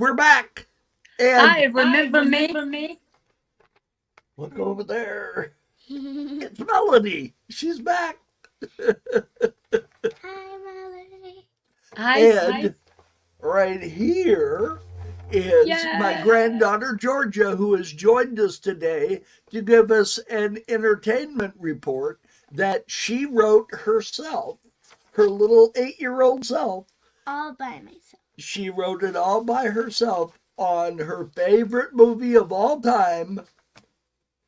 we're back. And Hi, remember me? look over there. It's Melody. She's back. Hi, Melody. Hi. And right here is my Yeah. granddaughter Georgia, who has joined us today to give us an entertainment report that she wrote herself, her little 8-year-old self. All by myself. She wrote it all by herself on her favorite movie of all time,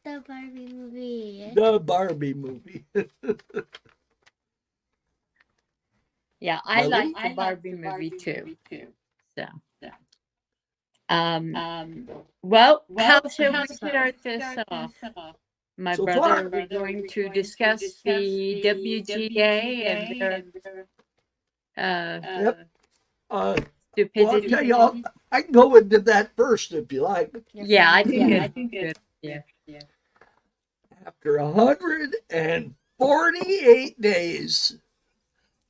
The Barbie movie. the Barbie movie. Yeah, I Melody? like the Barbie movie too. So, well, how shall we start this off? My So brother, far- we're going to discuss the WGA and their Yep. Well, I'll stupidity. tell you, I can go into that first if you like. Yeah, I think it's good. Yeah. After 148 days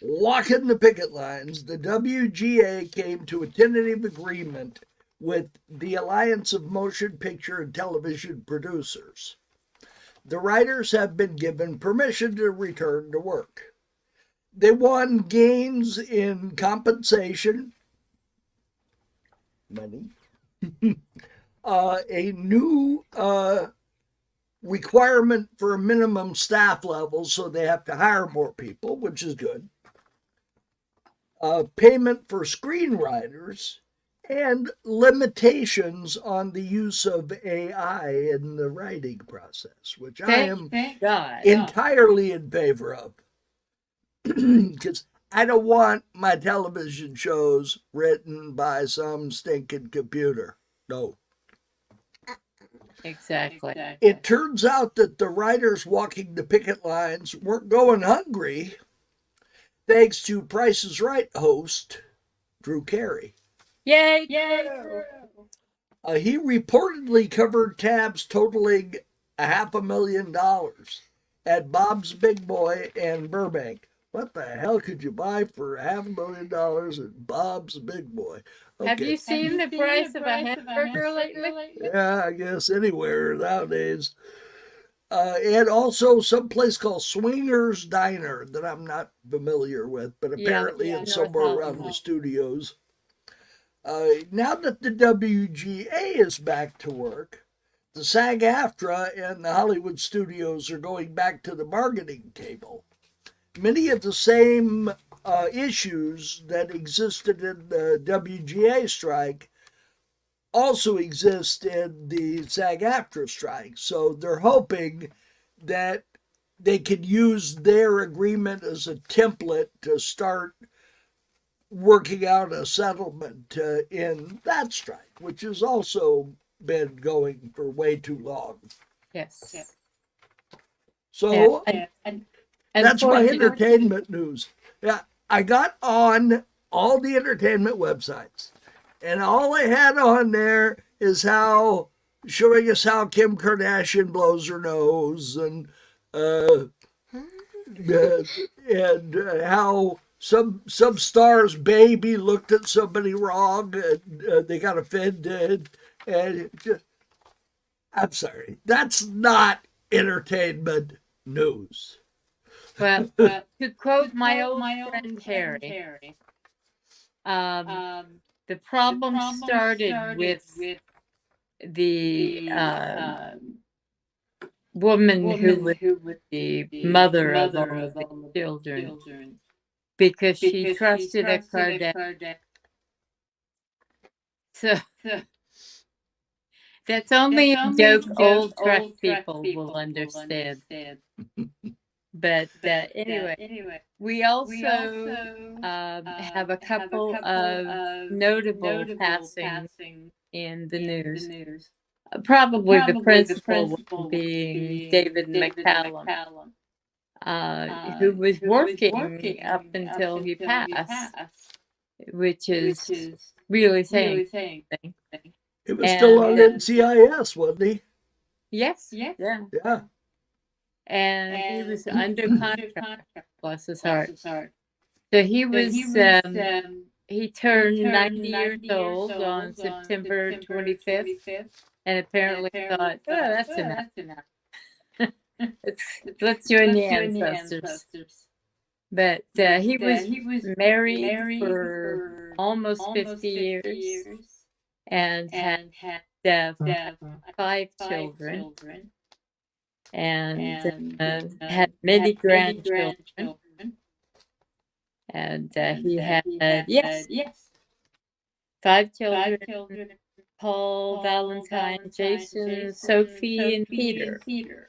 walking the picket lines, the WGA came to a tentative agreement with the Alliance of Motion Picture and Television Producers. The writers have been given permission to return to work. They won gains in compensation, money, a new requirement for a minimum staff level, so they have to hire more people, which is good. Payment for screenwriters, and limitations on the use of AI in the writing process, which I am Thank God. entirely in favor of. Because I don't want my television shows written by some stinking computer. No. Exactly. It turns out that the writers walking the picket lines weren't going hungry, thanks to Price is Right host Drew Carey. Yay, Drew. He reportedly covered tabs totaling $500,000 at Bob's Big Boy and Burbank. What the hell could you buy for $500,000 at Bob's Big Boy? Okay. Have you seen the price of a hamburger lately? Yeah, I guess anywhere nowadays. And also some place called Swingers Diner that I'm not familiar with, but apparently it's somewhere around the studios. Now that the WGA is back to work, the SAG-AFTRA and the Hollywood studios are going back to the bargaining table. Many of the same issues that existed in the WGA strike also exist in the SAG-AFTRA strike. So they're hoping that they can use their agreement as a template to start working out a settlement in that strike, which has also been going for way too long. Yes. So and that's my entertainment news. Yeah, I got on all the entertainment websites, and all I had on there is how showing us how Kim Kardashian blows her nose, and how some star's baby looked at somebody wrong and they got offended, and just, I'm sorry, that's not entertainment news. Well, to quote my old friend Harry, the problem started with the woman who was the mother of all of the children, because she trusted a Kardashian. So that's only a joke old Trek people will understand. But anyway, we also have a couple of notable passings in the news. Probably the principal one being David McCallum, who was working up until he passed, which is really saying something. He was still on NCIS, wasn't he? Yes. Yeah. Yeah. And he was under contract, bless his heart. So he was he turned 90 years old on September 25th, and apparently thought, oh, that's enough. Let's join the ancestors. But he was married for almost 50 years and had 5 children and had many grandchildren. And he had, yes, 5 children, Paul, Valentine, Jason, Sophie, and Peter.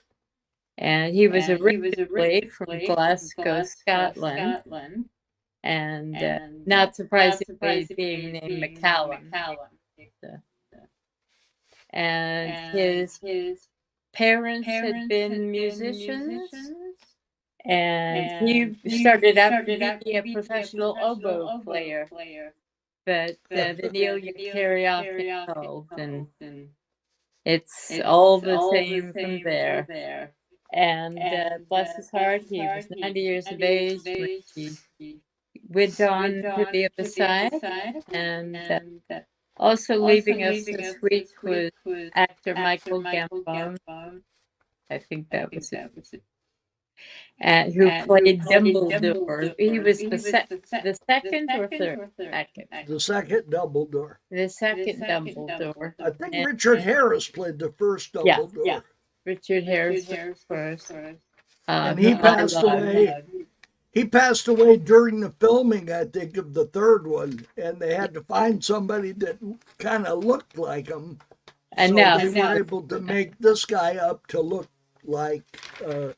And he was originally from Glasgow, Scotland, and not surprisingly being named McCallum. And his parents had been musicians, and he started out to be a professional oboe player. But the Neil carry off himself, and it's all the same from there. And bless his heart, he was 90 years of age when he went on to the other side. And also leaving us this week was actor Michael Gambon. I think that was it. Who played Dumbledore. He was the second or third? The second Dumbledore. The second Dumbledore. I think Richard Harris played the first Dumbledore. Yeah. Richard Harris was first. And he passed away. He passed away during the filming, I think, of the third one, and they had to find somebody that kind of looked like him. And so they were able to make this guy up to look like the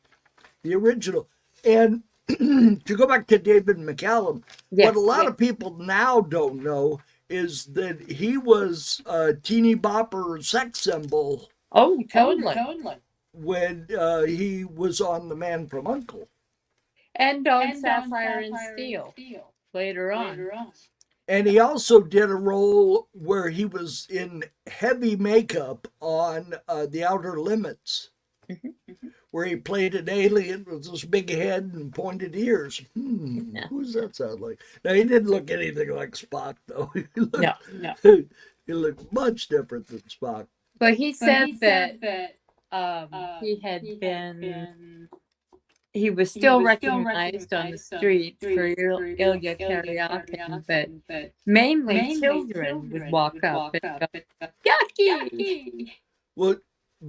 original. And to go back to David McCallum, what a lot of people now don't know is that he was a teeny bopper sex symbol. Oh, totally. When he was on The Man from U.N.C.L.E. And on Sapphire and Steel later on. And he also did a role where he was in heavy makeup on The Outer Limits, where he played an alien with this big head and pointed ears. Who does that sound like? Now, he didn't look anything like Spock, though. He looked much different than Spock. But he said that he had been... He was still recognized on the street for Ilya Kuryakin, but mainly children would walk up and go, yucky! Well,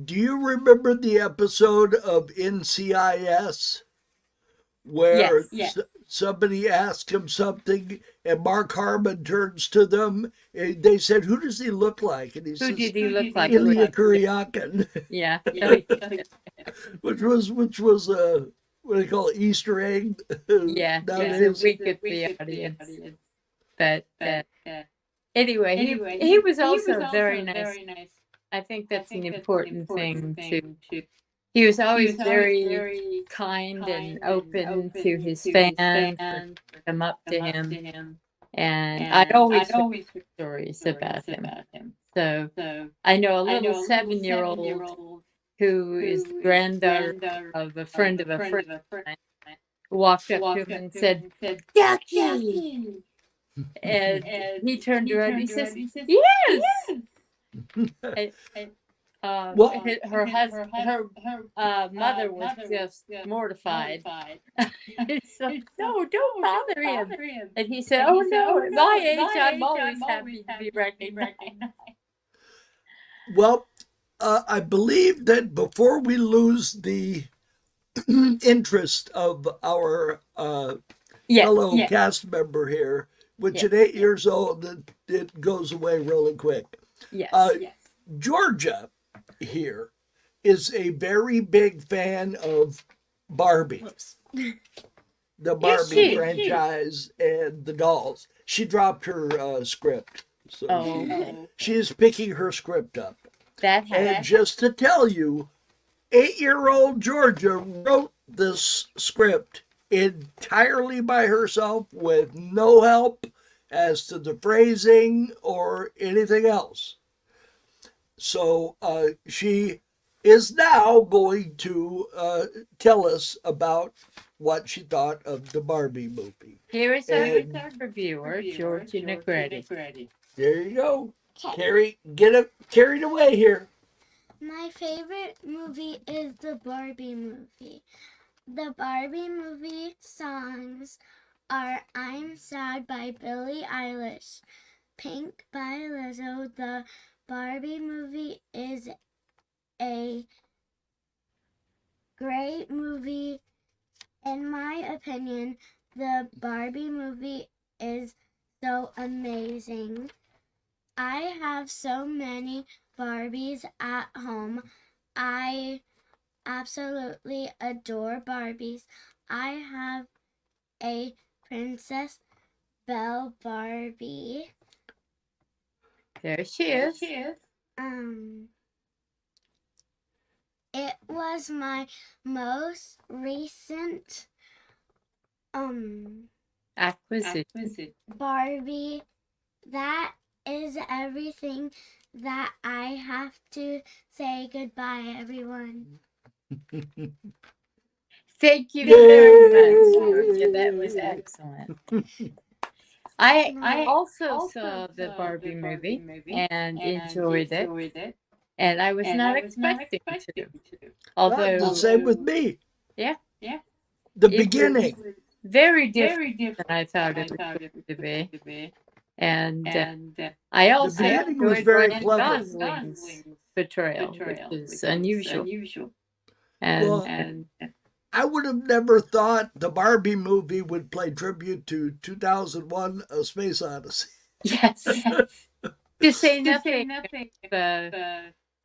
do you remember the episode of NCIS where somebody asked him something and Mark Harmon turns to them and they said, who does he look like? And he says, who did he look like? Ilya Kuryakin. Yeah. which was what do they call it, Easter egg? Yeah, it's a week at the audience. But anyway, he was also very nice. I think that's an important thing too. He was always very kind and open to his fans, and come up to him. And I'd always heard stories about him. So I know a little 7-year-old who is the granddaughter of a friend of a friend, walked up to him and said, yucky! And he turned around and he says, yes! Her mother was just mortified. So, no, don't bother him. And he said, oh no, at my age, I'm always happy to be recognized. Well, I believe that before we lose the interest of our fellow cast member here, which at 8 years old, it goes away really quick. Georgia here is a very big fan of Barbie, the Barbie franchise and the dolls. She dropped her script, so she is picking her script up. And just to tell you, 8-year-old Georgia wrote this script entirely by herself with no help as to the phrasing or anything else. So she is now going to tell us about what she thought of the Barbie movie. Here is our And reviewer, Georgia Negretti. there you go. Okay. Carrie, get it carried away here. My favorite movie is the Barbie movie. The Barbie movie songs are I'm Sad by Billie Eilish, Pink by Lizzo. The Barbie movie is a great movie. In my opinion, the Barbie movie is so amazing. I have so many Barbies at home. I absolutely adore Barbies. I have a Princess Belle Barbie. There she is. It was my most recent Acquisition. Barbie. That is everything that I have to say. Goodbye, everyone. Thank you very much, Georgia. That was excellent. I also saw the Barbie movie and enjoyed it. And I was not expecting to. Although the same with me. Yeah. The It beginning. was very different than I thought it was going to be. And I also beginning was enjoyed very Ryan clever. Gosling's portrayal, which is unusual. Well, And I would have never thought the Barbie movie would play tribute to 2001: A Space Odyssey. yes, to say nothing of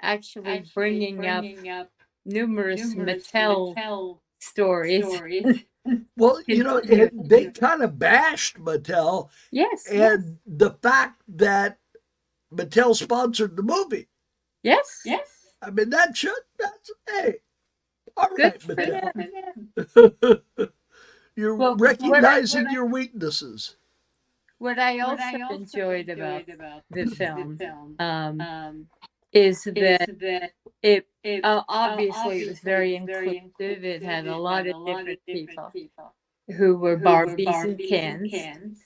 actually bringing up numerous Mattel stories. Well, you know, they kind of bashed Mattel, Yes. and the fact that Mattel sponsored the movie. Yes. I mean, that's hey, all Good right, for Mattel. them. You're Well, recognizing your weaknesses. What I also enjoyed about the film is that it obviously it was very inclusive. It had a lot of different people who were Barbies and Kens.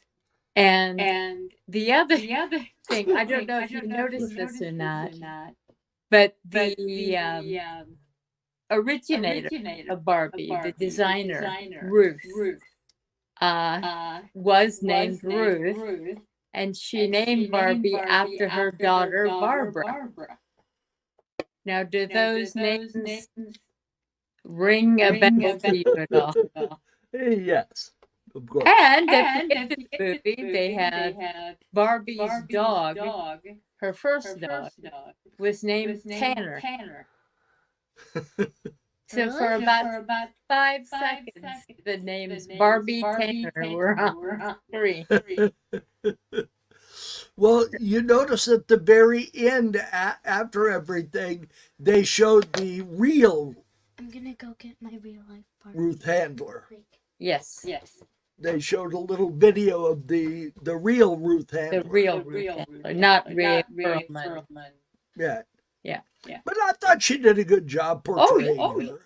And the other thing, I don't know if you noticed this or not, but the originator of Barbie, the designer, Ruth, was named Ruth, and she named Barbie after her daughter, Barbara. Now, do those names ring a bell to you at all? Yes, of course. And at the end of the movie, they had Barbie's dog, her first dog, was named Tanner. So for about 5 seconds, the names Barbie Tanner were on the screen. Well, you notice at the very end, after everything, they showed the real I'm gonna go get my real life Barbie. Ruth Handler. Yes. They showed a little video of the real Ruth Handler. The real Ruth Handler, not Rhea Perlman. Yeah. Yeah. But I thought she did a good job portraying her.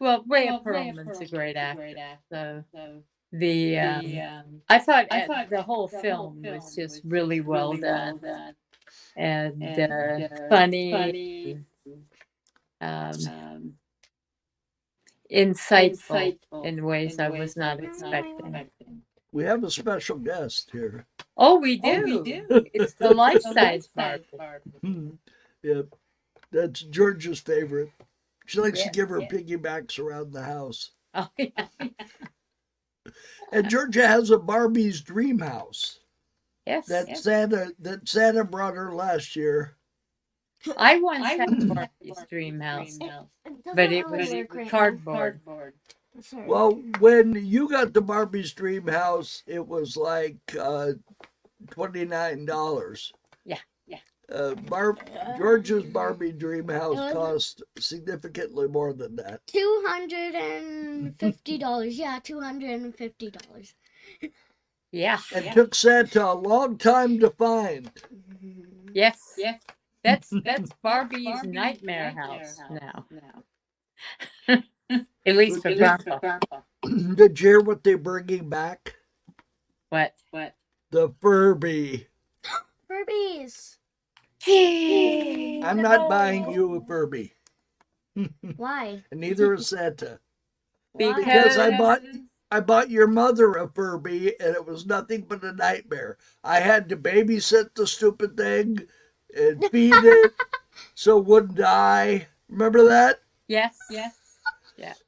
Well, Rhea Perlman's a great actor. So I thought the whole film was just really well done and funny, insightful in ways I was not expecting. We have a special guest here. Oh, we do. It's the life-size Barbie. Yep. That's Georgia's favorite. She likes to give her piggybacks around the house. Oh, yeah. And Georgia has a Barbie's dream house. Yes. That Santa brought her last year. I once had Barbie's dream house, but it was cardboard. Well, when you got the Barbie's dream house, it was like $29. Yeah. Georgia's Barbie dream house cost significantly more than that. $250. Yeah, $250. Yeah. And took Santa a long time to find. Yes. That's Barbie's nightmare house now. At least for Grandpa. Did you hear what they're bringing back? What? The Furby. Furbies. I'm not buying you a Furby. Why? And neither is Santa. Why? Because I bought your mother a Furby, and it was nothing but a nightmare. I had to babysit the stupid thing and feed it so it wouldn't die. Remember that? Yes.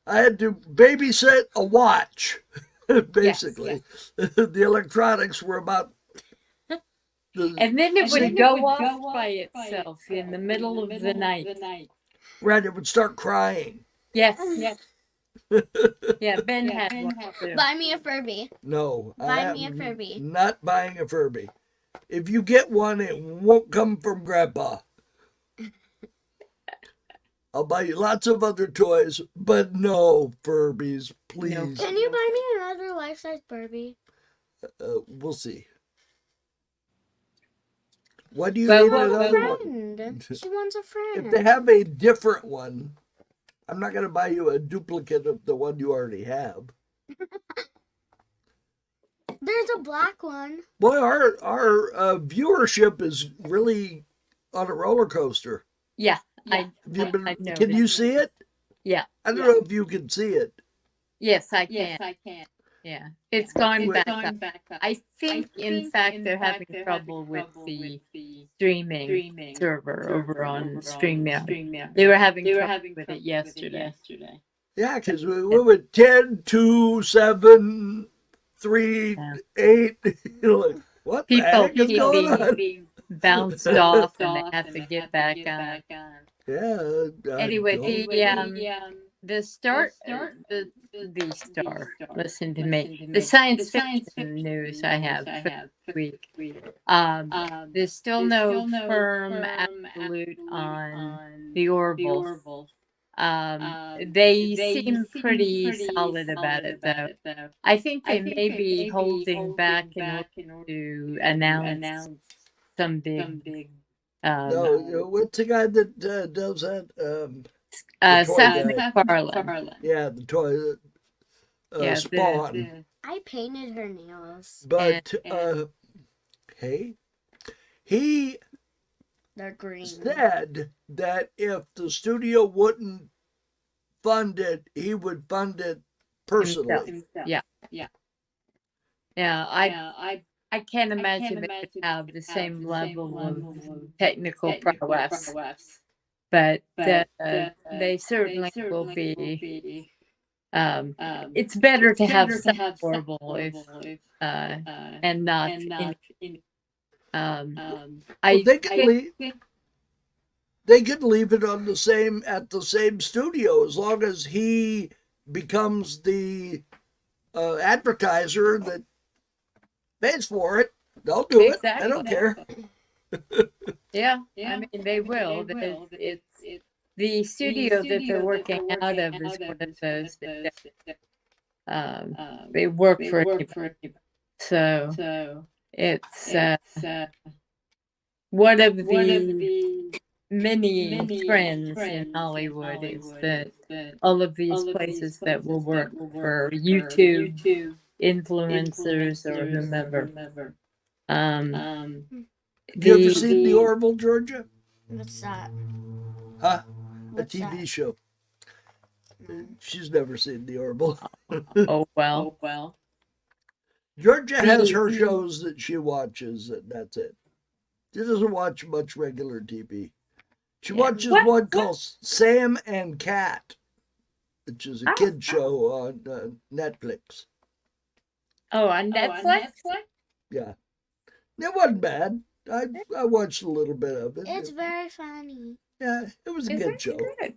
I had to babysit a watch, basically. Yes. The electronics were about... And then it would go off by itself in the middle of the night. Right, it would start crying. Yes. Yeah, Ben had one too. Buy me a Furby. No, Buy me a Furby. Not buying a Furby. If you get one, it won't come from Grandpa. I'll buy you lots of other toys, but no Furbies, please. No. Can you buy me another life-size Barbie? We'll see. What do you Well, need well, another well, one? She wants a friend. If they have a different one, I'm not going to buy you a duplicate of the one you already have. There's a black one. Boy, our viewership is really on a roller coaster. Yeah, Have you been- I know can you that. see it? Yeah. I don't know if you can see it. Yes, I can. Yeah, it's gone back up. I think, in fact, they're having trouble with the streaming server over on StreamYard. They were having trouble with it yesterday. Yeah, because we went 10, 2, 7, 3, Yeah. 8. Like, what the People heck is going on? being bounced off, and they have to get back on. Yeah. Anyway, don't- the star. Listen to me. The science fiction news I have for this week. There's still no firm absolute on the Orville. They seem pretty solid about it, though. I think they may be holding back in order to announce some big. No, what's the guy that does that? toy Seth guy. MacFarlane. Yeah, the toy Yeah, Spawn. I painted her nails. But hey, he They're green. said that if the studio wouldn't fund it, he would fund it personally. Yeah. I can't imagine they would have the same level of technical prowess, but they certainly will be. It's better to have some horrible if and not in. Well, they could leave it on at the same studio as long as he becomes the advertiser that pays for it. They'll do it. I don't care. Yeah, I mean they will. It's the studio that they're working out of is one of those that they work for anybody. So it's one of the many trends in Hollywood is that all of these places that will work for YouTube influencers or whomever. Have you ever seen The Orville, Georgia? What's that? Huh? What's A TV that? show. She's never seen The Orville. Oh well. Georgia has her shows that she watches, and that's it. She doesn't watch much regular TV. She watches one called Sam and Cat, which is a kid show on Netflix. Oh, on Netflix? Yeah. It wasn't bad. I watched a little bit of it. It's very funny. Yeah, it was a good show. Good.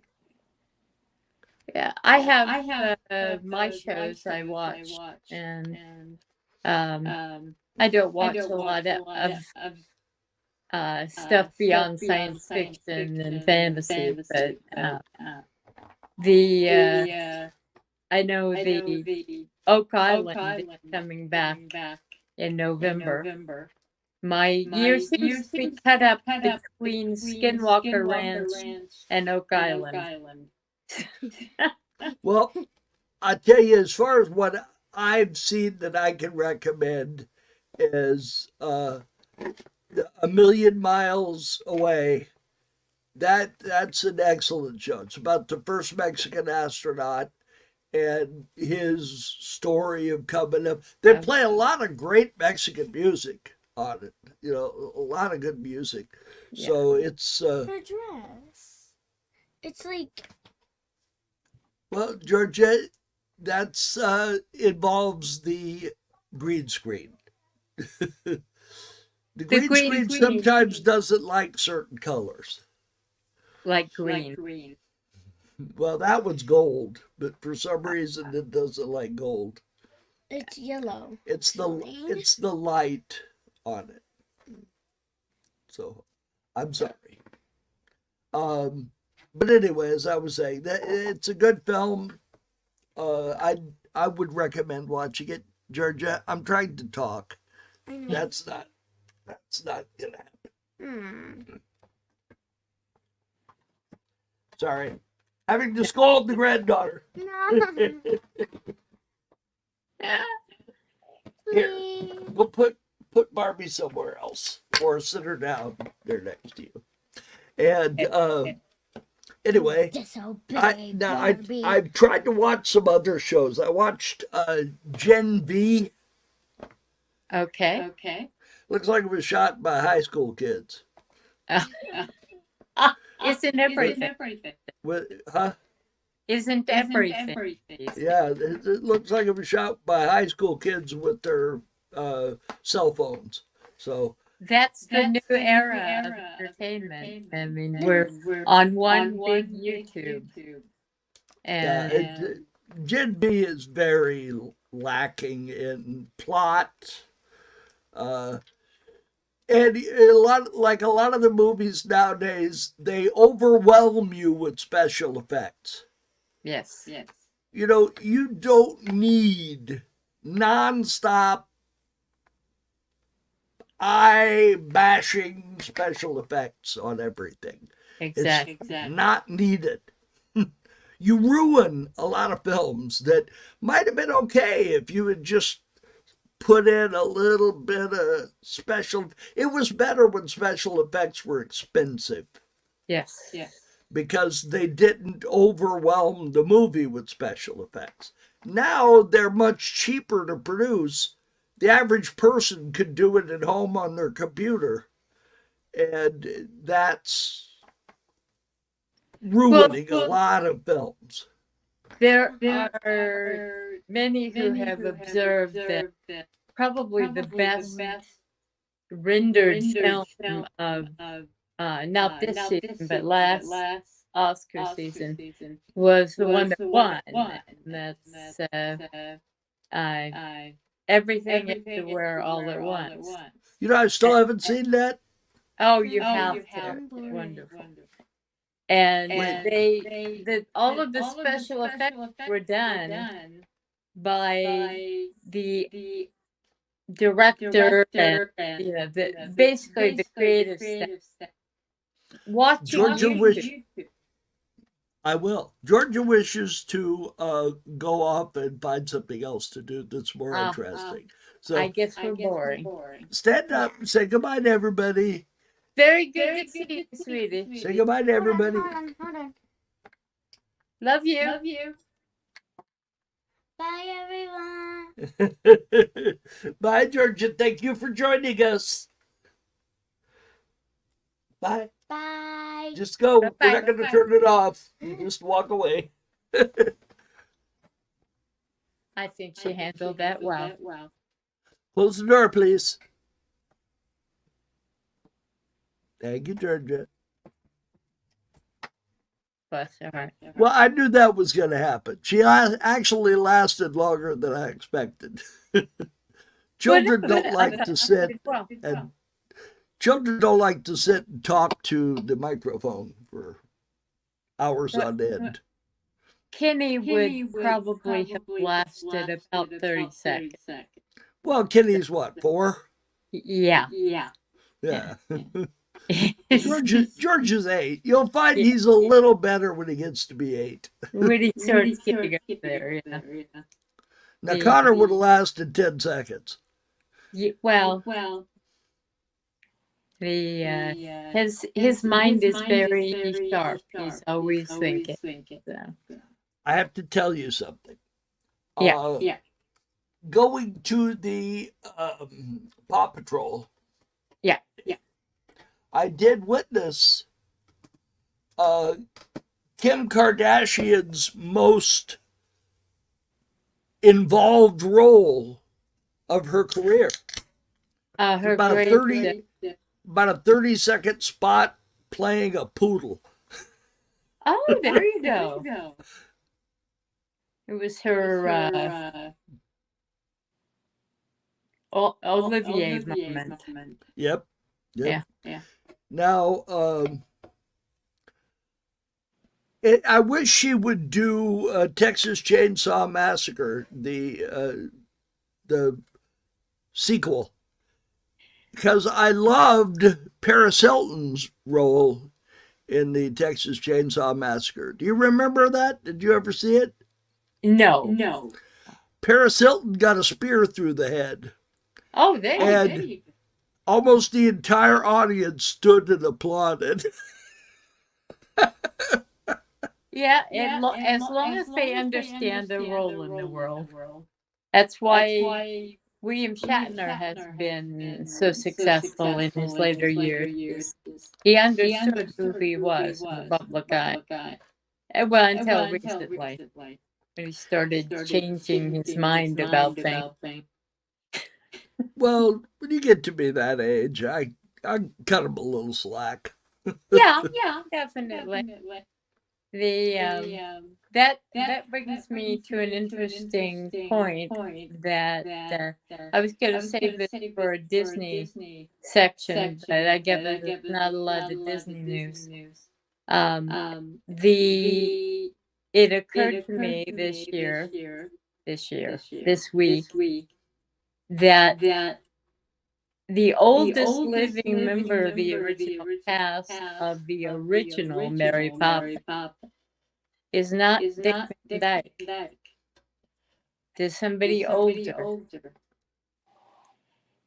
Yeah, I have my shows I watch, and I don't watch a lot of stuff beyond science fiction and fantasy, but I know the Oak Island is coming back in November. My year seems to be cut up between Skinwalker Ranch and Oak Island. Well, I tell you, as far as what I've seen that I can recommend is A Million Miles Away. That's an excellent show. It's about the first Mexican astronaut and his story of coming up. They play a lot of great Mexican music on it. You know, a lot of good music. Yeah. So it's Her dress. It's like well, Georgia, that's involves the green screen. The green screen sometimes doesn't like certain colors. Like green. Well, that one's gold, but for some reason it doesn't like gold. it's yellow. It's the Green? it's the light on it. So, I'm sorry. But anyway, as I was saying, that it's a good film. I would recommend watching it. Georgia, I'm trying to talk. I know. That's not gonna happen. Sorry. Having to scold the granddaughter. No. Here, Please. we'll put Barbie somewhere else or sit her down there next to you. And anyway, Disobey Barbie. I've tried to watch some other shows. I watched Gen V. Okay. Looks like it was shot by high school kids. Isn't everything? Huh? Isn't everything? Yeah, it looks like it was shot by high school kids with their cell phones. So That's the new era of entertainment. I mean, we're on one big YouTube. And Gen B is very lacking in plot. And a lot of the movies nowadays, they overwhelm you with special effects. yes. You know, you don't need nonstop eye bashing special effects on everything. Exactly. Not needed. You ruin a lot of films that might have been okay if you had just put in a little bit of special. It was better when special effects were expensive Yes. because they didn't overwhelm the movie with special effects. Now they're much cheaper to produce. The average person could do it at home on their computer, and that's ruining a lot of films. There are many who have observed that probably the best rendered film of not this season but last Oscar season was the one that won. And that's Everything Everywhere All at Once. You know, I still haven't seen that. Oh, you have to. It's wonderful. And all of the special effects were done by the director and basically the creative staff. Watching YouTube. I will. Georgia wishes to go off and find something else to do that's more interesting. So I guess we're boring. Stand up and say goodbye to everybody. Very good to see you, sweetie. Say goodbye to everybody. Hold on. Love you. Bye, everyone. Bye, Georgia. Thank you for joining us. Bye. Bye. Just go. Bye-bye. We're not going to turn it off. You just walk away. I think she handled that well. Close the door, please. Thank you, Georgia. Bless her heart. Well, I knew that was going to happen. She actually lasted longer than I expected. Children don't like to sit and children don't like to sit and talk to the microphone for hours on end. Kenny would probably have lasted about 30 seconds. Well, Kenny's what, 4? Yeah. Yeah. It's George is 8. You'll find he's a little better when he gets to be 8. when he starts getting up there, yeah. Now, Yeah. Connor would have lasted 10 seconds. Well, the his mind is very sharp. He's always thinking. So. I have to tell you something. Yeah. Going to the Paw Patrol, Yeah. I did witness Kim Kardashian's most involved role of her career. Her About a great. 30-second spot playing a poodle. Oh, there you go. It was her Olivier moment. Yep. Yeah. Now, I wish she would do Texas Chainsaw Massacre, the sequel, because I loved Paris Hilton's role in the Texas Chainsaw Massacre. Do you remember that? Did you ever see it? No. Paris Hilton got a spear through the head. Oh, there And you go. almost the entire audience stood and applauded. Yeah, as long as they understand their role in the world. That's why William Shatner has been so successful in his later years. He understood who he was in the public eye. Well, until recently, when he started changing his mind about things. Well, when you get to be that age, I cut him a little slack. Yeah, definitely. That brings me to an interesting point that I was going to save this for a Disney section, but I guess there's not a lot of Disney news. It occurred to me this week, that the oldest living member of the original cast of the original Mary Poppins is not Dick Van Dyke. There's somebody older.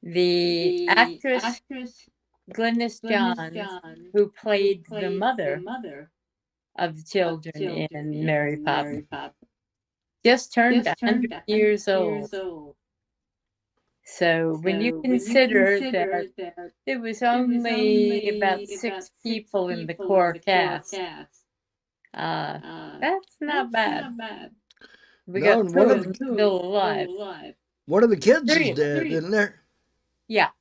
The actress Glynis Johns, who played the mother of the children in Mary Poppins, just turned 100 years old. So when you consider that there was only about 6 people in the core cast, that's not bad. We No, got 2 of them still alive. One of the kids Three is of them. dead, isn't there? Yeah.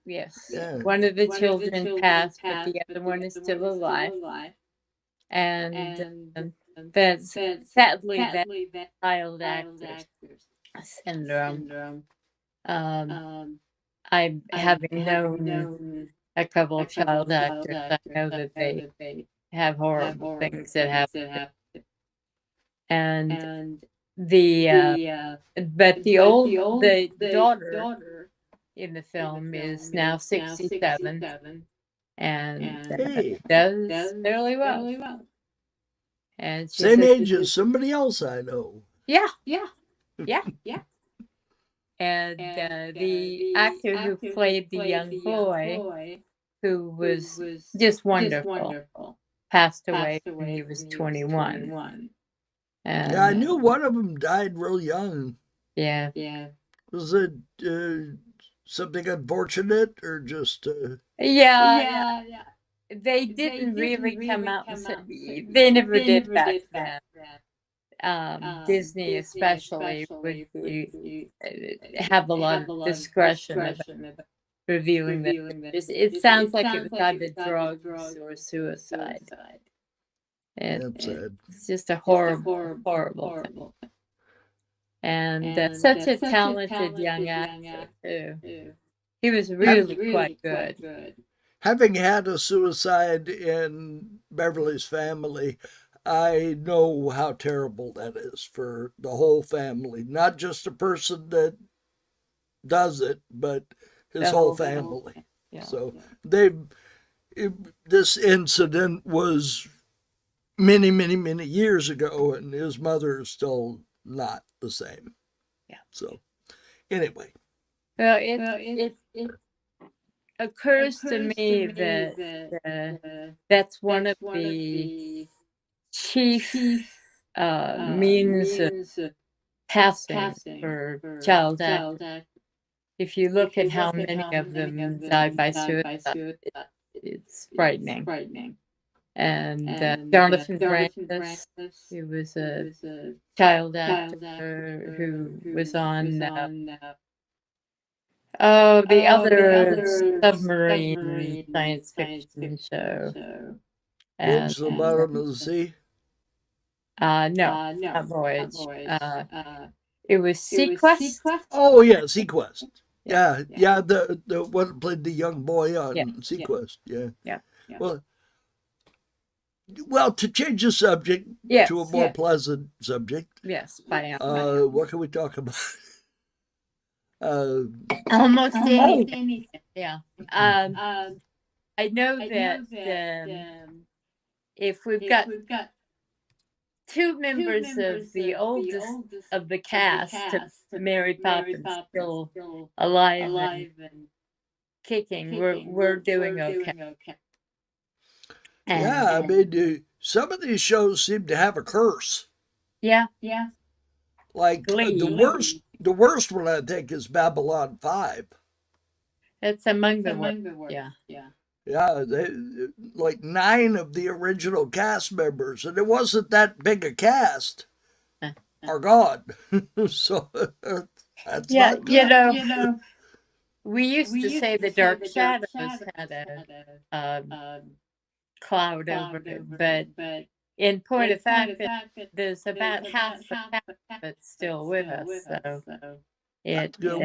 Yes. Yeah. One of the children passed, but the other one is still alive. And that's sadly that child actors syndrome. I, having known a couple of child actors, I know that they have horrible things that happen. And but the daughter in the film is now 67 and Hey, does fairly well. And she same says, age as somebody else I know. yeah. And the actor who played the young boy, who was just wonderful, passed away when he was 21. And Yeah, I knew one of them died real young. yeah. Was it something unfortunate or just? Yeah. They didn't really come out and say, they never did back then. Disney especially would have a lot of discretion about revealing that. It sounds like it was either drugs or suicide. That's sad. It's just a horrible thing. And such a talented young actor too. He was really quite good. Having had a suicide in Beverly's family, I know how terrible that is for the whole family. Not just the person that does it, but his whole family. Yeah. So this incident was many, many, many years ago, and his mother is still not the same. Yeah. So anyway. Well, it occurs to me that that's one of the chief means of passing for child actors. If you look at how many of them died by suicide, it's frightening. And Jonathan Francis, he was a child actor who was on the other submarine science fiction show. Voyage to the Bottom of the Sea? No, not Voyage. It was Sequest. Oh yeah, Sequest. Yeah. The one played the young boy on Sequest. Yeah. Well, to change the subject to a more pleasant subject. Yes, what can we talk about? Almost anything. Yeah. I know that if we've got two members of the oldest of the cast of Mary Poppins still alive and kicking, we're doing okay. And, I mean, some of these shows seem to have a curse. Yeah. Like the worst one I think is Babylon 5. It's among the worst. Yeah, like 9 of the original cast members, and it wasn't that big a cast, are gone. So that's not good. You know, we used to say the Dark Shadows had a cloud over it, but in point of fact, there's about half the cast that's still with us. So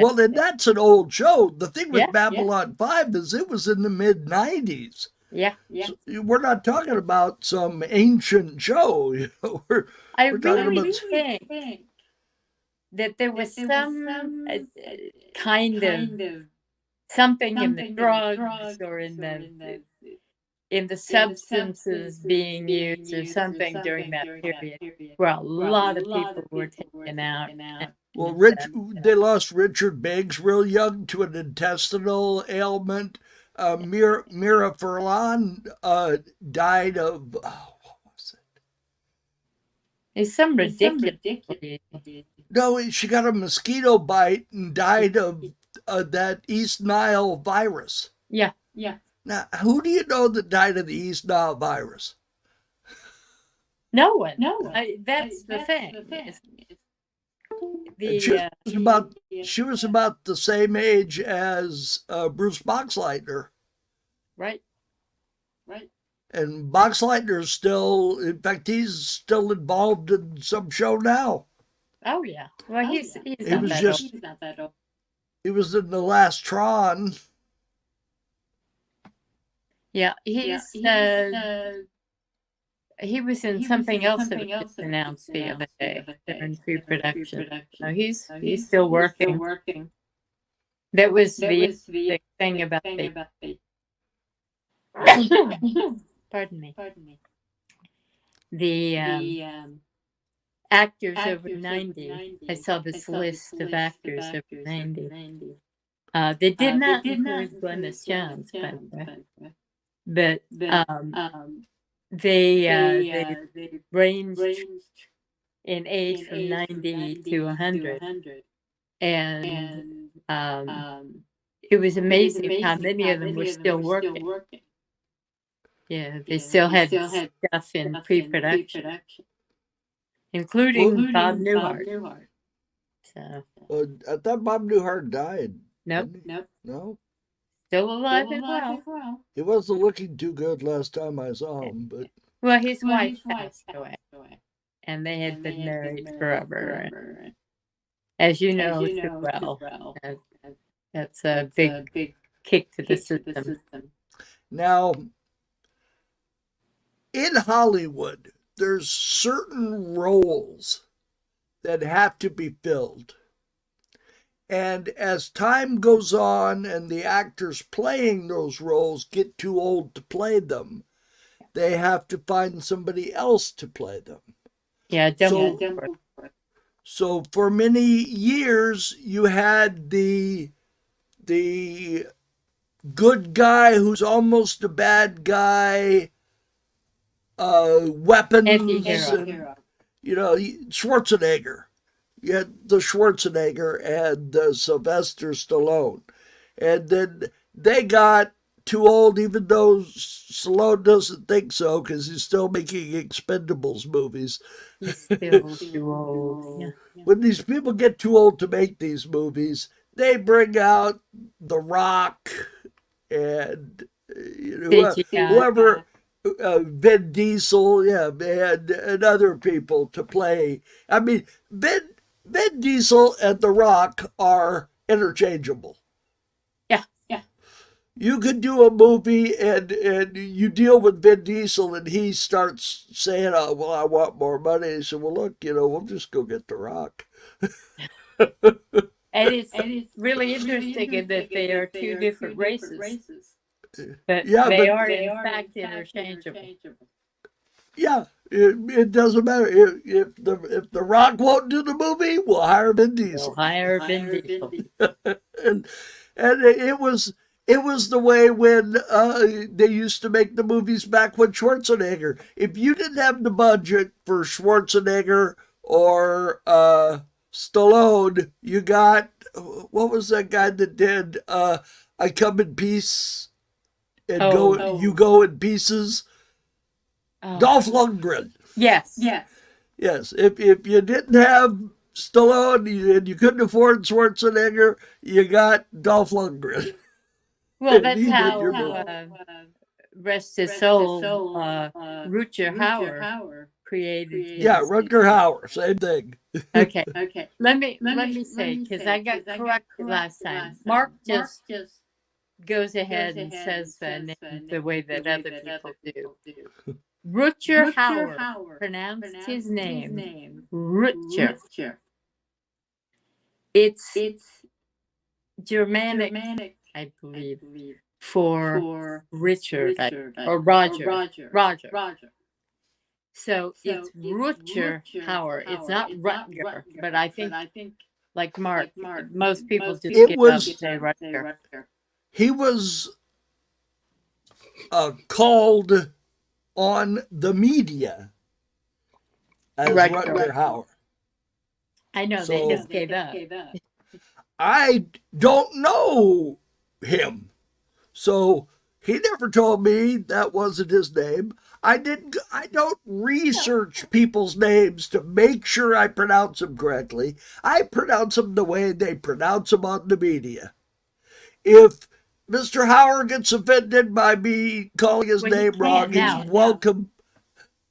well, and that's an old show. The thing with Babylon 5 is it was in the mid-90s. Yeah. So we're not talking about some ancient show. We're really think that there was some kind of something in the drugs or in the substances being used or something during that period where a lot of people were taken out. Well, they lost Richard Biggs real young to an intestinal ailment. Mira Furlan died of, what was it? It's some ridiculous. No, she got a mosquito bite and died of that East Nile virus. Yeah. Now, who do you know that died of the East Nile virus? No one. That's the thing. She was about the same age as Bruce Boxleitner. Right. And Boxleitner's still, in fact, he's still involved in some show now. Oh yeah. Well, he's not that old. He was in the last Tron. Yeah, he was in something else that was announced the other day during pre-production. So he's still working. That was the thing about the pardon me. The actors over 90. I saw this list of actors over 90. They did not include Glynis Jones, by the way. But they ranged in age from 90 to 100. And it was amazing how many of them were still working. Yeah, they still had stuff in pre-production, including Bob Newhart. So I thought Bob Newhart died. Nope. No? Still alive and well. He wasn't looking too good last time I saw him, but well, his wife passed away, and they had been married forever. As you know too well, that's a big kick to the system. Now, in Hollywood, there's certain roles that have to be filled. And as time goes on and the actors playing those roles get too old to play them, they have to find somebody else to play them. Yeah, So, demo. so for many years, you had the good guy who's almost a bad guy, weapons, Anti-hero. and Schwarzenegger. You had the Schwarzenegger and Sylvester Stallone, and then they got too old, even though Stallone doesn't think so because he's still making Expendables movies. He's still too old. Yeah. When these people get too old to make these movies, they bring out The Rock and whoever, Vin Diesel, and other people to play. I mean, Vin Diesel and The Rock are interchangeable. Yeah. You could do a movie and you deal with Vin Diesel and he starts saying, "Oh, well, I want more money." He said, "Well, look, we'll just go get The Rock." And it's really interesting in that they are two different races. But they are, in fact, interchangeable. Yeah, it doesn't matter. If the Rock won't do the movie, we'll hire Vin Diesel. We'll hire Vin Diesel. and it was the way when they used to make the movies back when Schwarzenegger. If you didn't have the budget for Schwarzenegger or Stallone, you got, what was that guy that did I Come in Peace and You Go in Pieces? Dolph Lundgren. Yes. Yes. If you didn't have Stallone and you couldn't afford Schwarzenegger, you got Dolph Lundgren. Well, that's how, rest his soul, Rutger Hauer created his. Yeah, Rutger Hauer, same thing. Okay. Let me say, because I got corrected last time. Mark just goes ahead and says the name the way that other people do. Rutger Hauer pronounced his name Rutger. It's Germanic, I believe, for Richard or Roger. So it's Rutger Hauer. It's not Rutger, but I think, like Mark, most people just give up and say Rutger. He was called on the media as Rutger Hauer. I know, so, they just gave up. I don't know him, so he never told me that wasn't his name. I don't research people's names to make sure I pronounce them correctly. I pronounce them the way they pronounce them on the media. If Mr. Hauer gets offended by me calling his name wrong, he's welcome.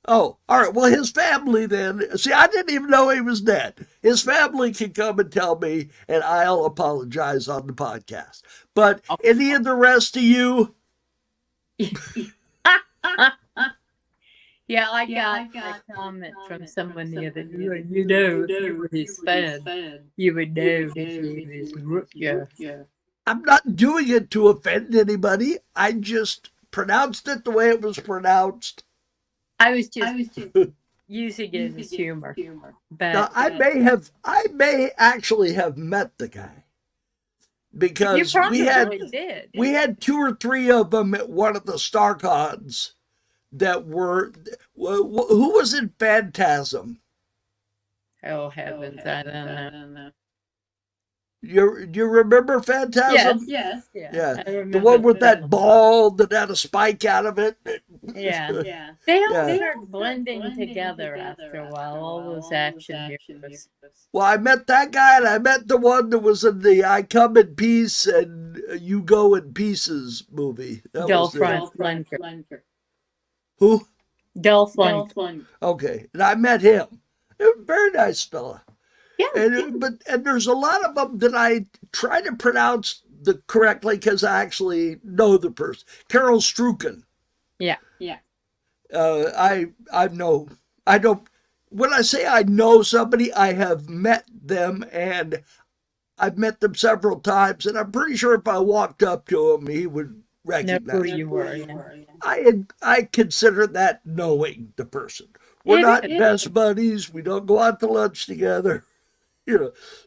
Oh, all right. Well, his family then. See, I didn't even know he was dead. His family can come and tell me, and I'll apologize on the podcast. But any of the rest of you? Yeah, I got a comment from someone the other day. You know, if you were his fan, you would know his name is Rutger. I'm not doing it to offend anybody. I just pronounced it the way it was pronounced. I was just using it as humor. But now, I may actually have met the guy because we had 2 or 3 of them at one of the StarCons that were. Who was in Phantasm? Oh heavens, I don't know. Do you remember Phantasm? Yes. Yeah. The one with that ball that had a spike out of it. Yeah. They all started blending together after a while, all those action heroes. Well, I met that guy, and I met the one that was in the I Come in Peace and You Go in Pieces movie. Dolph Lundgren. Who? Dolph Lundgren. Okay. And I met him. He was a very nice fella. Yeah. And there's a lot of them that I try to pronounce correctly because I actually know the person. Carol Strucken. Yeah. I don't. When I say I know somebody, I have met them, and I've met them several times, and I'm pretty sure if I walked up to him, he would Know recognize who me. you were. I consider that knowing the person. We're It not is. best buddies. We don't go out to lunch together.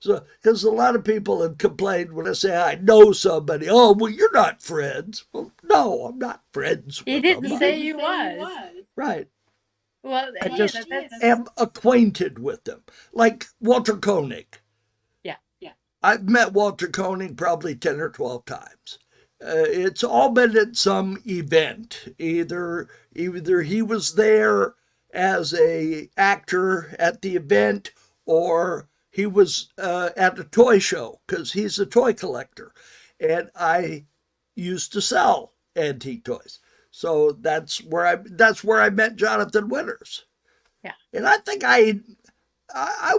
So because a lot of people have complained when I say I know somebody. Oh, well, you're not friends. Well, no, I'm not friends He with didn't them. say you was. Right. Well, I just that's am acquainted with them. Like Walter Koenig. yeah. I've met Walter Koenig probably 10 or 12 times. It's all been at some event. Either he was there as a actor at the event, or he was at a toy show because he's a toy collector, and I used to sell antique toys. So that's where I met Jonathan Winters. Yeah. And I think I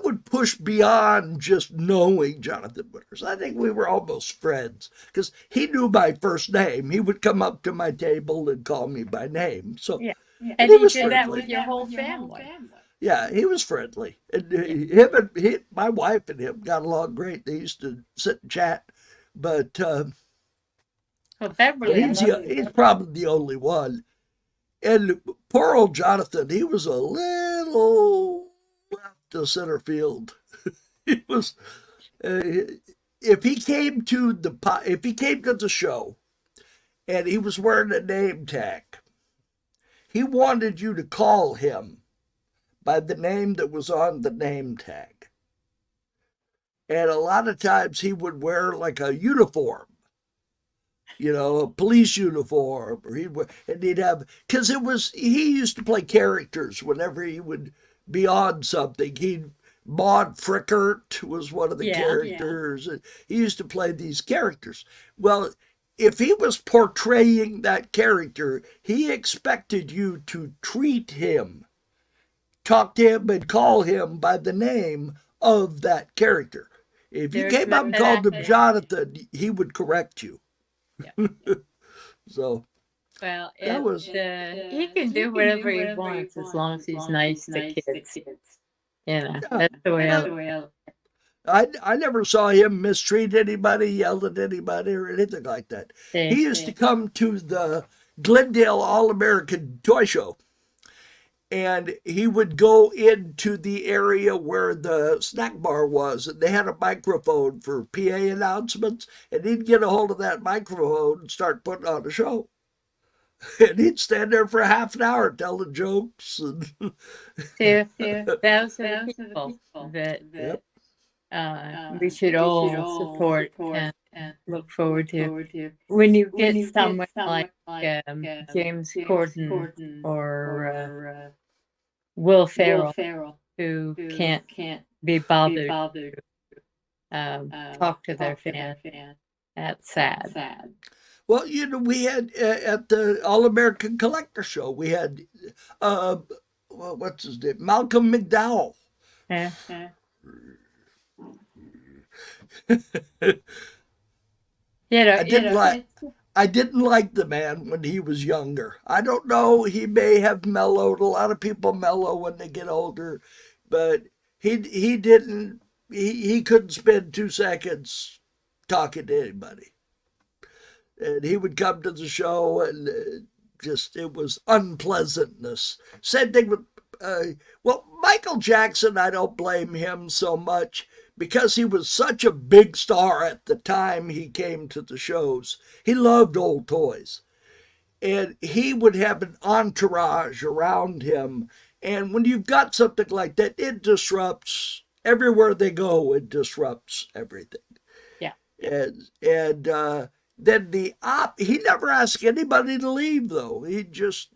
would push beyond just knowing Jonathan Winters. I think we were almost friends because he knew my first name. He would come up to my table and call me by name. So, Yeah. and And he he was did that friendly. with your whole family. Yeah, he was friendly. And my wife and him got along great. They used to sit and chat. But Well, Beverly, he's probably the only one. And poor old Jonathan, he was a little left to center field. He was, if he came to the show, and he was wearing a name tag, he wanted you to call him by the name that was on the name tag. And a lot of times he would wear like a uniform, a police uniform, or he'd have, because he used to play characters whenever he would be on something. Maud Frickert was one of the characters. And he used to play these characters. Well, if he was portraying that character, he expected you to treat him, talk to him, and call him by the name of that character. If you came up and called him Jonathan, he would correct you. Yeah. So, well, he can do whatever he wants as long as he's nice to kids. That's the way I never saw him mistreat anybody, yell at anybody, or anything like that. He used to come to the Glendale All-American Toy Show, and he would go into the area where the snack bar was, and they had a microphone for PA announcements, and he'd get a hold of that microphone and start putting on a show. And he'd stand there for half an hour telling jokes. And those are the people that we should all support and look forward to. When you get someone like James Corden or Will Ferrell, who can't be bothered to talk to their fans, that's sad. Well, we had at the All-American Collector Show, we had, what's his name? Malcolm McDowell. I didn't like the man when he was younger. I don't know. He may have mellowed. A lot of people mellow when they get older, but he didn't. He couldn't spend 2 seconds talking to anybody. And he would come to the show, and it was unpleasantness. Same thing with, Michael Jackson, I don't blame him so much because he was such a big star at the time he came to the shows. He loved old toys. And he would have an entourage around him. And when you've got something like that, it disrupts everywhere they go. It disrupts everything. Yeah. And then he never asked anybody to leave, though. He just,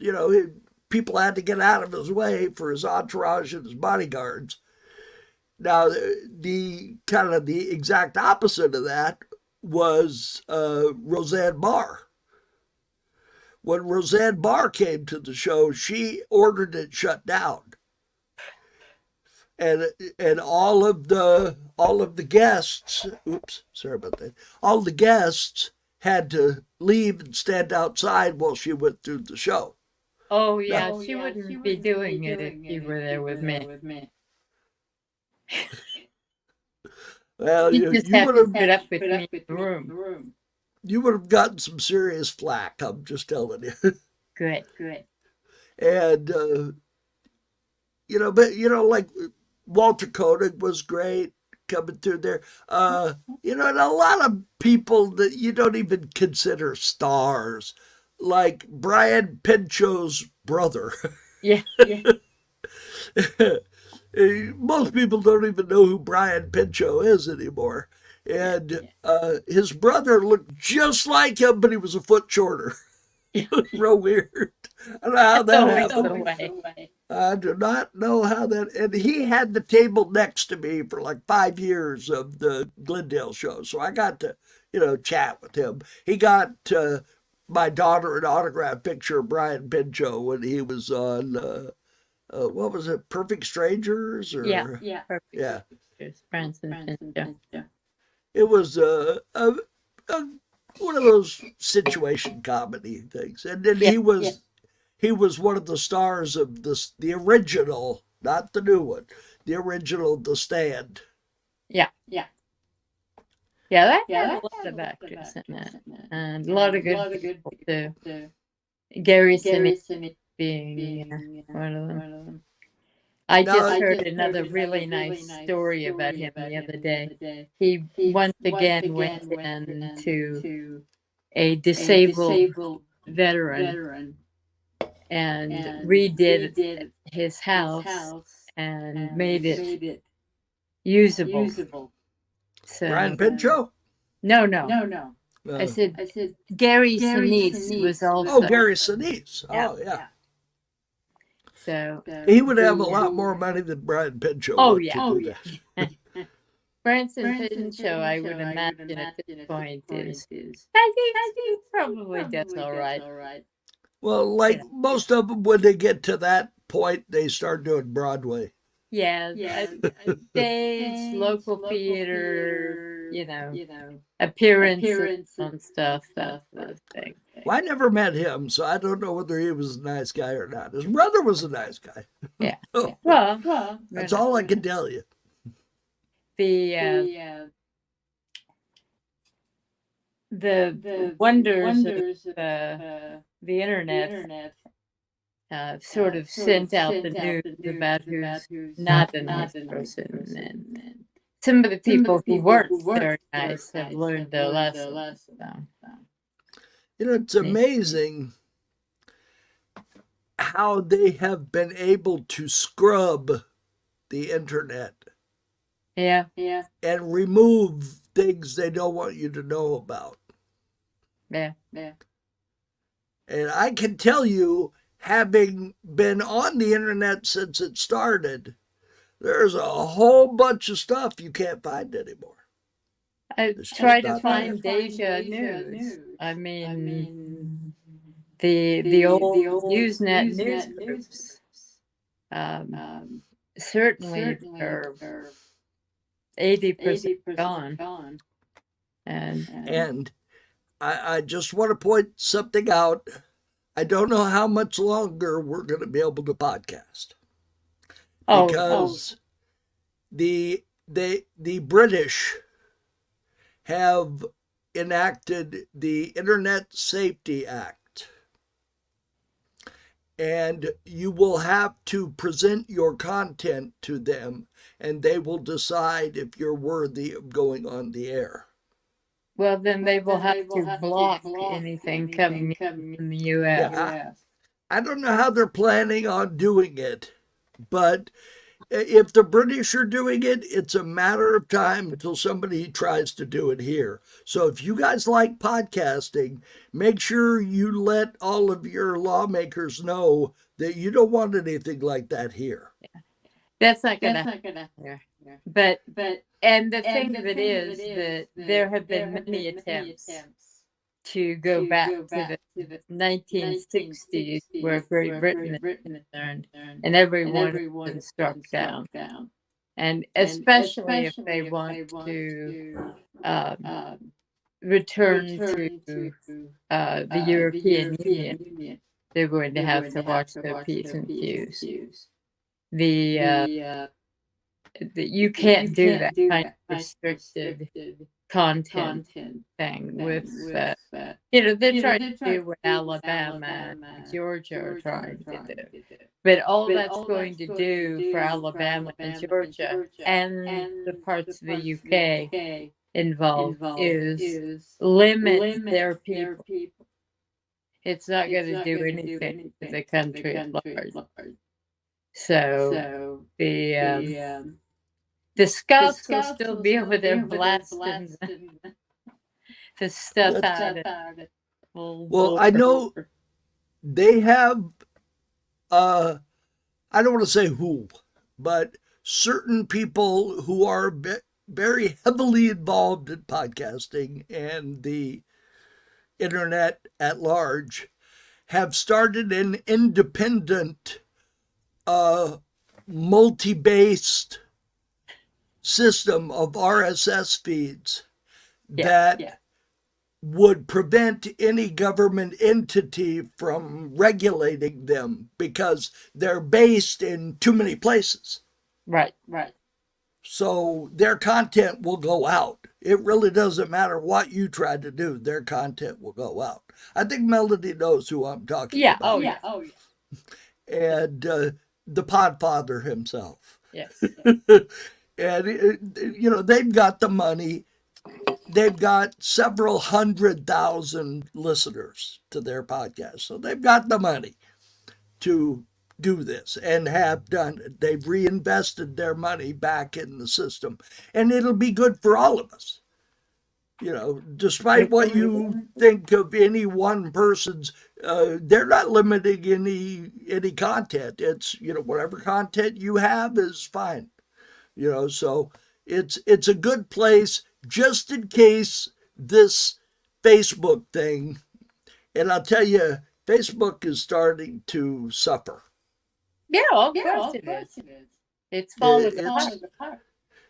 people had to get out of his way for his entourage and his bodyguards. Now, the exact opposite of that was Roseanne Barr. When Roseanne Barr came to the show, she ordered it shut down. And all of the guests, oops, sorry about that. All the guests had to leave and stand outside while she went through the show. Oh yeah, she wouldn't be doing it if you were there with me. Well, You just you have would to have put up with me in the room. you would have gotten some serious flack. I'm just telling you. Good. And like Walter Koenig was great coming through there. And a lot of people that you don't even consider stars, like Brian Pinchot's brother. Yeah. Most people don't even know who Brian Pinchot is anymore. And his brother looked just like him, but he was a foot shorter. Real weird. I don't know how that Always the happened. way. I do not know how that. And he had the table next to me for like 5 years of the Glendale show, so I got to, chat with him. He got my daughter an autograph picture of Brian Pinchot when he was on. What was it? Perfect Strangers, or Perfect. yeah. Branson Pinchot. It was one of those situation comedy things, and then he was one of the stars of the original, not the new one, the original The Stand. Yeah, that had a lot of actors in it, and a lot of good people too. Gary Sinise being one of them. I just heard another really nice story about him the other day. He once again went into a disabled veteran and redid his house and made it usable. So Brian Pinchot? No. I said Gary Sinise was also. Oh, Gary Sinise. Oh, yeah. So he would have a lot more money than Brian Pinchot. Oh, yeah. Branson Pinchot, I would imagine at this point is. I think he probably does all right. Well, like most of them, when they get to that point, they start doing Broadway. Yeah, stage, local theater, appearances and stuff, that sort of thing. Well, I never met him, so I don't know whether he was a nice guy or not. His brother was a nice guy. Yeah. Well, that's all I can tell you. The wonders of the internet sort of sent out the news about who's not a nice person, and some of the people who weren't very nice have learned their lesson. It's amazing how they have been able to scrub the internet. Yeah. And remove things they don't want you to know about. Yeah. And I can tell you, having been on the internet since it started, there's a whole bunch of stuff you can't find anymore. I try to find Deja News. I mean, the old Usenet news groups. Certainly they're 80% gone. And I just want to point something out. I don't know how much longer we're going to be able to podcast. Because the British have enacted the Internet Safety Act. And you will have to present your content to them, and they will decide if you're worthy of going on the air. Well, then they will have to block anything coming from the U.S. Yeah, I don't know how they're planning on doing it, but if the British are doing it, it's a matter of time until somebody tries to do it here. So if you guys like podcasting, make sure you let all of your lawmakers know that you don't want anything like that here. Yeah. That's not gonna happen. But and the thing of it is that there have been many attempts to go back to the 1960s, where Great Britain is concerned, and everyone has been struck down. And especially if they want to return to the European Union, they're going to have to watch their P's and Q's. The you can't do that kind of restricted content thing with, they're trying to do what Alabama and Georgia are trying to do. But all that's going to do for Alabama and Georgia and the parts of the UK involved is limit their people. It's not going to do anything to the country at large. So the Scots will still be over there blasting the stuff out of it. Well, I know they have, I don't want to say who, but certain people who are very heavily involved in podcasting and the internet at large have started an independent, multi-based system of RSS feeds that would prevent any government entity from regulating them because they're based in too many places. Right. So their content will go out. It really doesn't matter what you try to do, their content will go out. I think Melody knows who I'm talking about. Oh, yeah. And the Podfather himself. Yes. And, they've got the money. They've got several 100,000 listeners to their podcast. So they've got the money to do this and have done it. They've reinvested their money back in the system. And it'll be good for all of us. Despite what you think of any one person's, they're not limiting any content. It's, whatever content you have is fine. So it's a good place just in case this Facebook thing, and I'll tell you, Facebook is starting to suffer. Yeah, of course it is. It's falling apart.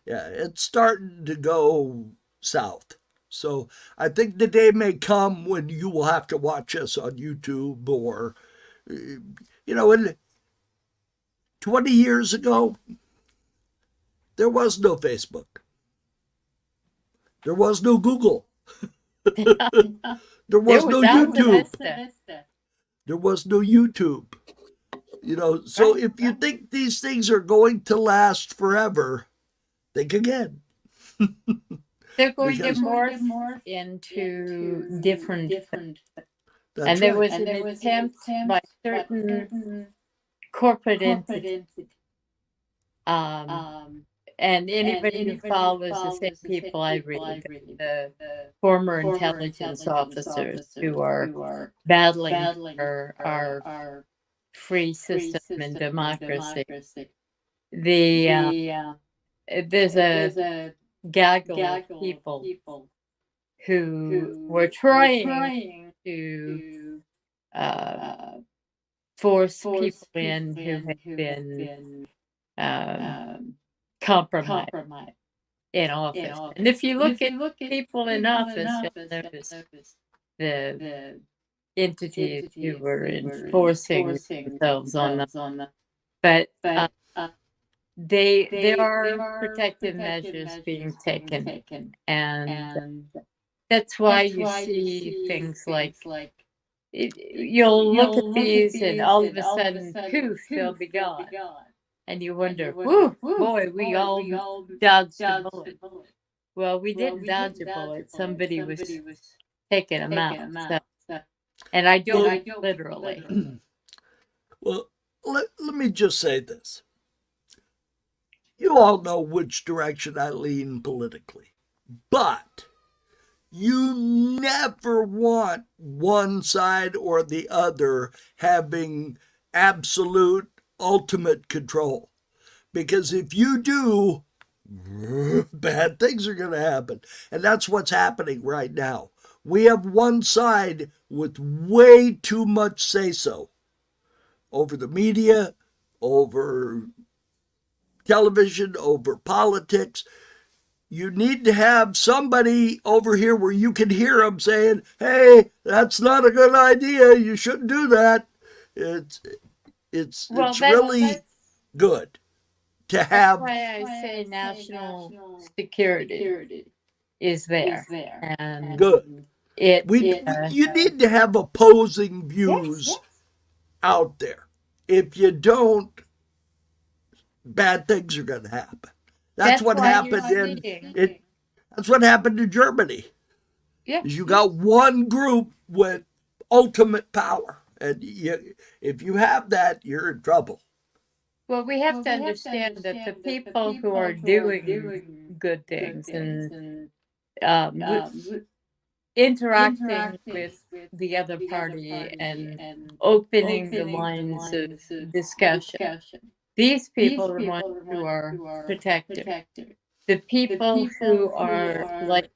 Yeah, it's starting to go south. So I think the day may come when you will have to watch us on YouTube or, 20 years ago, there was no Facebook. There was no Google. There was no YouTube. There was no YouTube. So if you think these things are going to last forever, think again. They're going to morph into different. And there was an attempt by certain corporate entities. And anybody who follows the same people I read, the former intelligence officers who are battling for our free system and democracy. There's a gaggle of people who were trying to force people in who had been compromised in office. And if you look at people in office, you'll notice the entities who were enforcing themselves on them. But there are protective measures being taken, and that's why you see things like you'll look at these, and all of a sudden, poof, they'll be gone. And you wonder, whoo, boy, we all dodged a bullet. Well, we didn't dodge a bullet. Somebody was taking them out. So, and I don't literally. Well, let me just say this. You all know which direction I lean politically. But you never want one side or the other having absolute ultimate control, because if you do, bad things are going to happen. And that's what's happening right now. We have one side with way too much say-so over the media, over television, over politics. You need to have somebody over here where you can hear them saying, hey, that's not a good idea, you shouldn't do that. It's really good. to That's have. why I say national security is there, and Good. it. You need to have opposing views Yes. out there. If you don't, bad things are going to happen. That's what why you're happened seeing. That's what happened in Germany. Yeah. Is you got one group with ultimate power, and if you have that, you're in trouble. Well, we have to understand that the people who are doing good things and interacting with the other party and opening the lines of discussion, these people are the ones who are protected. The people who are like,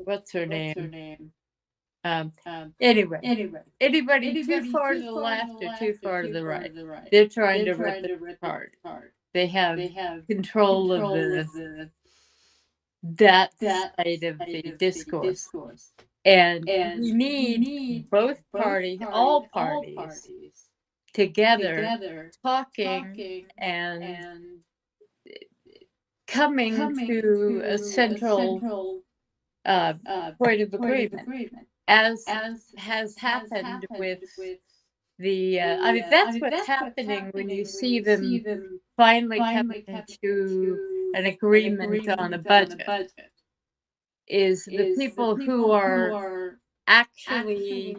what's her name? Anyway, anybody too far to the left or too far to the right, they're trying to rip it apart. They have control of that side of the discourse. And we need all parties together talking and coming to a central point of agreement, as has happened with the. I mean, that's what's happening when you see them finally coming to an agreement on a budget. Is the people who are actually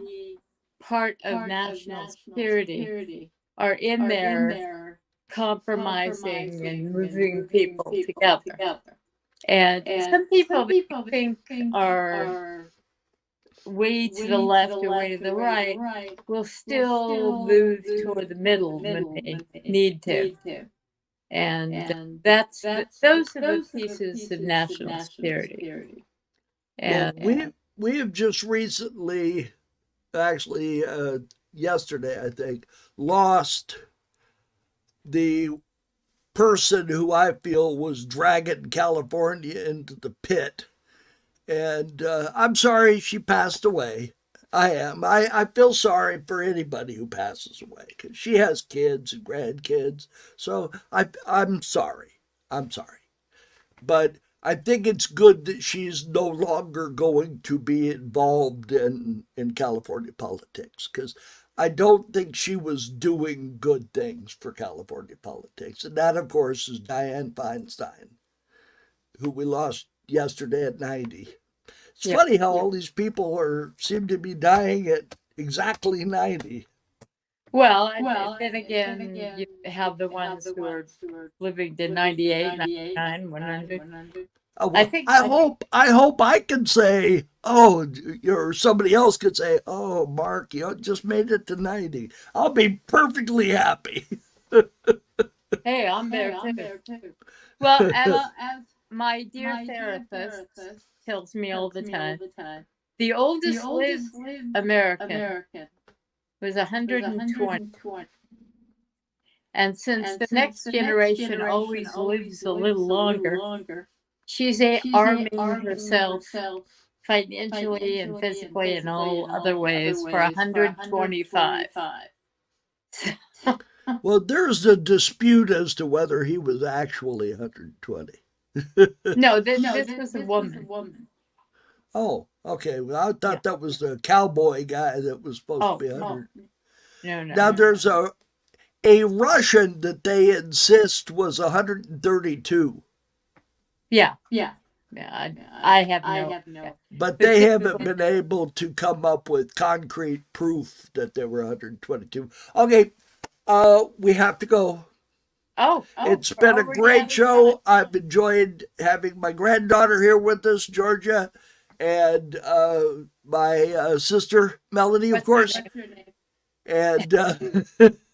part of national security are in there compromising and moving people together. And some people that you think are way to the left or way to the right will still move toward the middle when they need to. And those are the pieces of national security. Well, And we have just recently, actually yesterday, I think, lost the person who I feel was dragging California into the pit. And I'm sorry she passed away. I am. I feel sorry for anybody who passes away because she has kids and grandkids. So I'm sorry. I'm sorry. But I think it's good that she's no longer going to be involved in California politics because I don't think she was doing good things for California politics. And that, of course, is Dianne Feinstein, who we lost yesterday at 90. It's funny how all these people seem to be dying at exactly 90. well, then again, you have the ones who are living to 98, 99, 100. Oh, I well, think I hope I can say, oh, or somebody else could say, oh, Mark, you just made it to 90. I'll be perfectly happy. hey, I'm there too. Well, as my dear therapist tells me all the time, the oldest lived American was 120. And since the next generation always lives a little longer, she's arming herself financially and physically and all other ways for 125. Well, there's a dispute as to whether he was actually 120. No, this was a woman. Oh, okay. Well, I thought that was the cowboy guy that was supposed to be 100. No. Now, there's a Russian that they insist was 132. Yeah. I have no. But they haven't been able to come up with concrete proof that there were 122. Okay, we have to go. It's been a great show. I've enjoyed having my granddaughter here with us, Georgia, and my sister, Melanie, of course. And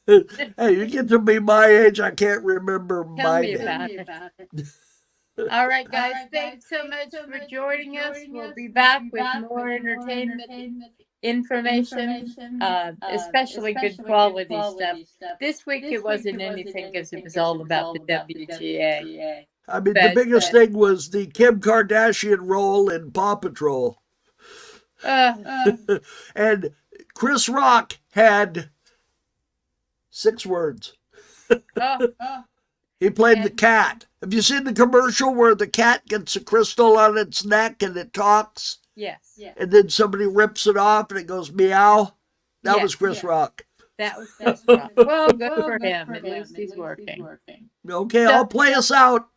hey, you get to be my age, I can't remember my name. Tell me about it. All right, guys. Thanks so much for joining us. We'll be back with more entertainment information, especially good quality stuff. This week it wasn't anything because it was all about the WGA. I mean, the biggest thing was the Kim Kardashian role in Paw Patrol. And Chris Rock had 6 words. Oh, He played the cat. Have you seen the commercial where the cat gets a crystal on its neck and it talks? yes. And then somebody rips it off and it goes meow? That Yes, was Chris Rock. That was Chris Rock. Well, good for him. At least he's working. Okay, So- I'll play us out.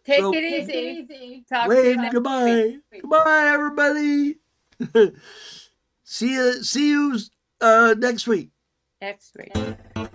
Take So- it easy. Talk to you Wave next goodbye. week. Goodbye, everybody. See you next week. Next week.